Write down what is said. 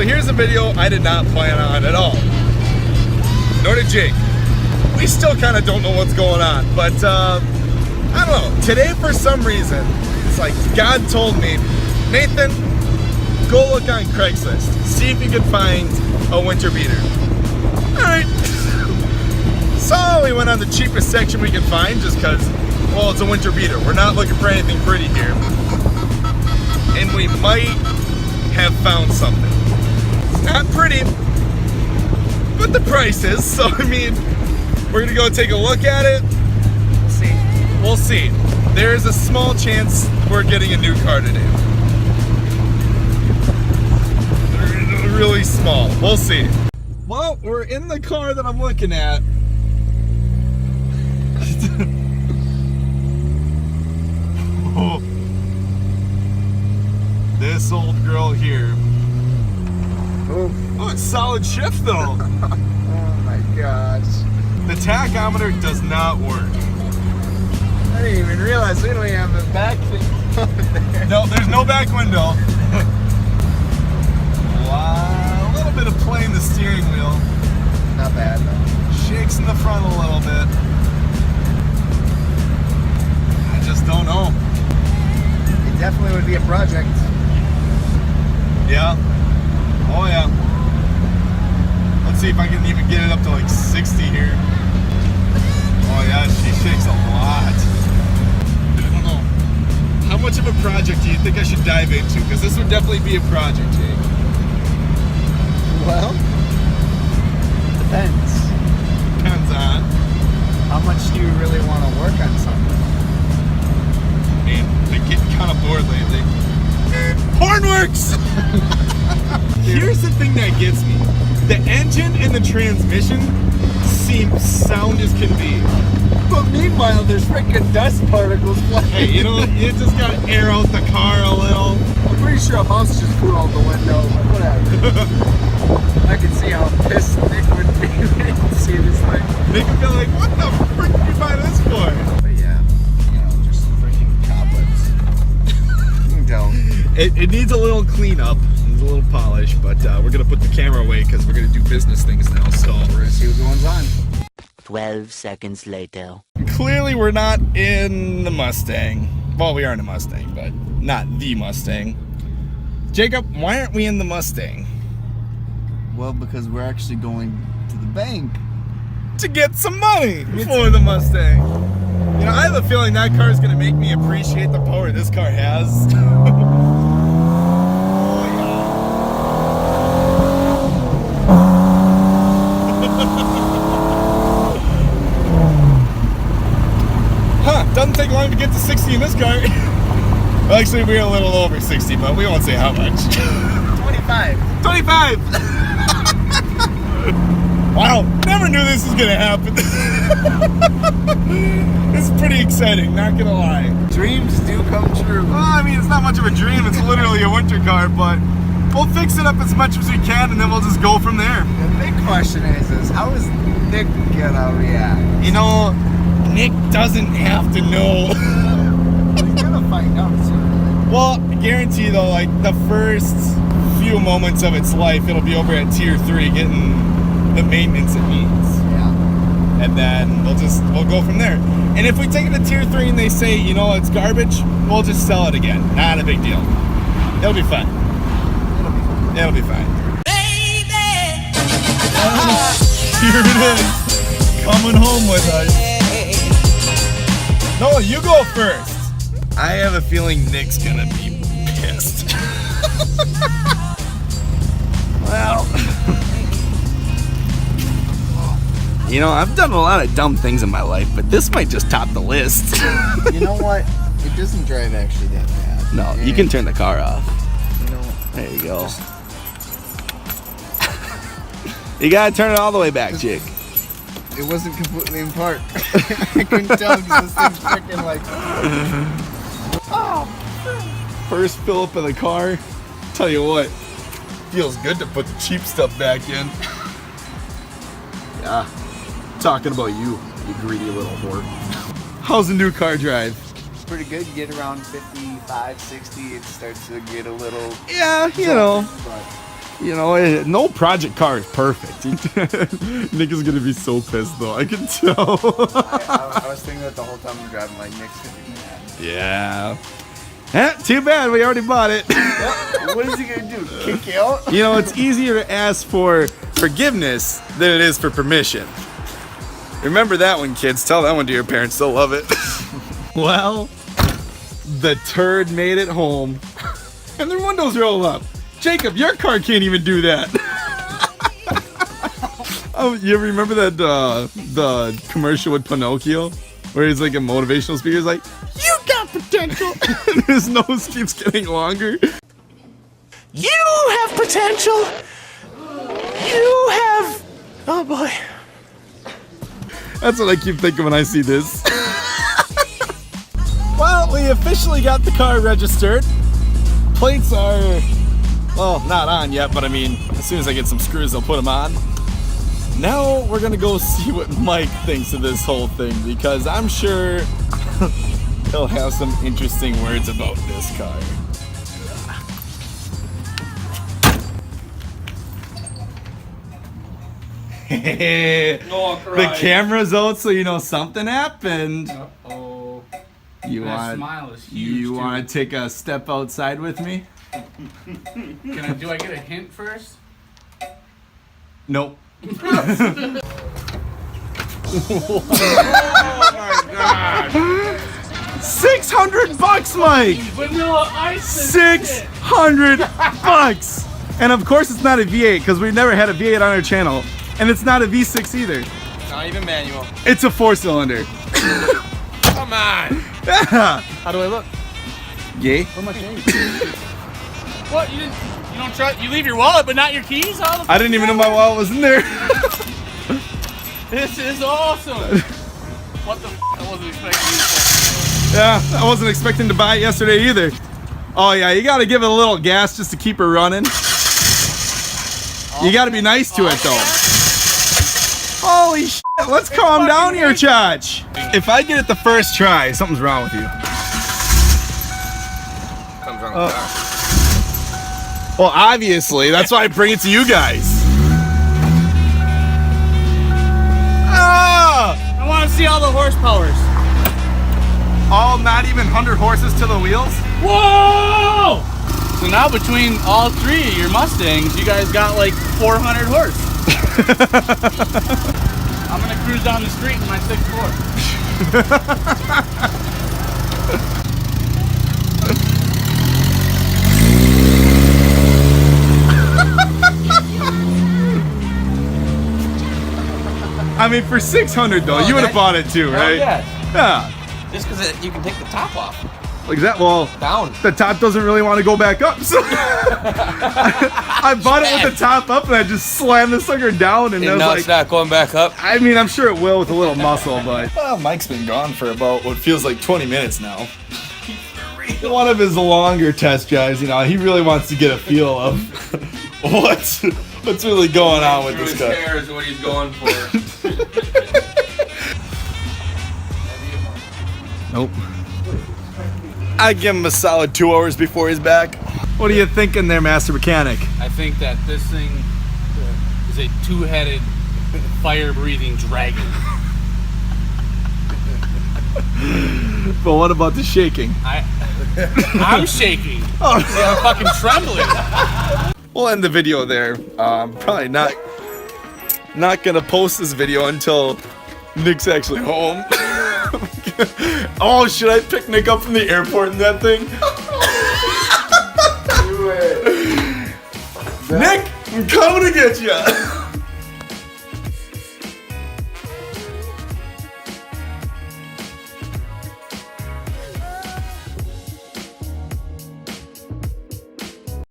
here's a video I did not plan on at all. Nor did Jake. We still kind of don't know what's going on, but I don't know. Today, for some reason, it's like God told me, Nathan, go look on Craigslist. See if you can find a winter beater. All right. So we went on the cheapest section we could find just because, well, it's a winter beater. We're not looking for anything pretty here. And we might have found something. It's not pretty, but the price is. So, I mean, we're going to go take a look at it. We'll see. There's a small chance we're getting a new car today. Really small. We'll see. Well, we're in the car that I'm looking at. Oh. This old girl here. Oh, it's solid shift though. Oh my gosh. The tachometer does not work. I didn't even realize we don't even have a back thing over there. No, there's no back window. Wow, a little bit of play in the steering wheel. Not bad though. Shakes in the front a little bit. I just don't know. It definitely would be a project. Yeah. Oh yeah. Let's see if I can even get it up to like 60 here. Oh yeah, she shakes a lot. I don't know. How much of a project do you think I should dive into? Because this would definitely be a project, Jake. Well, depends. Depends on how much do you really want to work on something? Man, been getting kind of bored lately. Horn works! Here's the thing that gets me. The engine and the transmission seem sound as can be. But meanwhile, there's freaking dust particles flying. Hey, you know, you just gotta air out the car a little. I'm pretty sure a mouse just flew out the window, but whatever. I can see how pissed Nick would be when he see this thing. Nick would be like, what the frick did you buy this for? But yeah, you know, just freaking cobwebs. You can tell. It needs a little cleanup, needs a little polish, but we're gonna put the camera away because we're gonna do business things now, so. We're gonna see what's going on. 12 seconds later. Clearly we're not in the Mustang. Well, we are in a Mustang, but not the Mustang. Jacob, why aren't we in the Mustang? Well, because we're actually going to the bank. To get some money for the Mustang. You know, I have a feeling that car is gonna make me appreciate the power this car has. Doesn't take long to get to 60 in this car. Well, actually, we're a little over 60, but we won't say how much. 25. 25! Wow, never knew this was gonna happen. This is pretty exciting, not gonna lie. Dreams do come true. Well, I mean, it's not much of a dream, it's literally a winter car, but we'll fix it up as much as we can, and then we'll just go from there. The big question is how is Nick gonna react? You know, Nick doesn't have to know. He's gonna find out soon. Well, I guarantee though, like the first few moments of its life, it'll be over at tier 3 getting the maintenance it needs. Yeah. And then we'll go from there. And if we take it to tier 3 and they say, you know, it's garbage, we'll just sell it again. Not a big deal. It'll be fun. It'll be fine. Baby! Here it is. Coming home with us. No, you go first. I have a feeling Nick's gonna be pissed. Well, you know, I've done a lot of dumb things in my life, but this might just top the list. You know what? It doesn't drive actually that bad. No, you can turn the car off. You know, There you go. You gotta turn it all the way back, Jake. it wasn't completely in park. I couldn't tell because this thing's freaking like. First fill up of the car. Tell you what, feels good to put the cheap stuff back in. Yeah. Talking about you greedy little whore. How's the new car drive? Pretty good. You get around 55, 60, it starts to get a little. Yeah, you know. But You know, no project car is perfect. Nick is gonna be so pissed though. I can tell. I was thinking that the whole time I'm driving, like, Nick's gonna be mad. Yeah. Too bad we already bought it. What is he gonna do? Kick you out? You know, it's easier to ask for forgiveness than it is for permission. Remember that one, kids. Tell that one to your parents. They'll love it. Well, the turd made it home, and the windows roll up. Jacob, your car can't even do that. Oh, you ever remember that the commercial with Pinocchio, where he's like a motivational speaker? He's like, "You got potential," and his nose keeps getting longer. You have potential. You have. Oh boy. That's what I keep thinking when I see this. Well, we officially got the car registered. Plates are, well, not on yet, but I mean, as soon as I get some screws, I'll put them on. Now we're gonna go see what Mike thinks of this whole thing, because I'm sure he'll have some interesting words about this car. The camera's out, so you know something happened. Uh-oh. You That want smile is huge. you want to take a step outside with me? Do I get a hint first? Nope. Oh my god. $600, Mike. Vanilla ice. $600. And of course, it's not a V8 because we've never had a V8 on our channel, and it's not a V6 either. Not even manual. It's a 4-cylinder. Come on. How do I look? Yay. Where my change? What? You don't trust? You leave your wallet, but not your keys? How the I didn't even know my wallet was in there. This is awesome. What the? I wasn't expecting this. Yeah, I wasn't expecting to buy it yesterday either. Oh yeah, you gotta give it a little gas just to keep her running. You gotta be nice to it though. Holy shit, let's calm down here, Chach. If I get it the first try, something's wrong with you. Something's wrong with that. Well, obviously, that's why I bring it to you guys. Ah! I want to see all the horsepowers. All not even 100 horses to the wheels? Whoa! So now between all three of your Mustangs, you guys got like 400 horse. I'm gonna cruise down the street in my 6'4". I mean, for 600 though, Oh, you would have that- bought it too, right? Yeah. Yeah. Just because you can take the top off. Like that. Well, Down. the top doesn't really want to go back up, so I bought it with the top up, and I just slammed the sucker down, and I was now like, it's not going back up. I mean, I'm sure it will with a little muscle, but Mike's been gone for about what feels like 20 minutes now. One of his longer test drives, you know, he really wants to get a feel of what's really going on with this car. Is what he's going for. Nope. I'd give him a solid 2 hours before he's back. What are you thinking there, Master Mechanic? I think that this thing is a two-headed, fire-breathing dragon. But what about the shaking? I'm shaking. Oh, I'm fucking trembling. we'll end the video there. Probably not gonna post this video until Nick's actually home. Oh, should I pick Nick up from the airport in that thing? Do it. Nick, I'm coming to get you.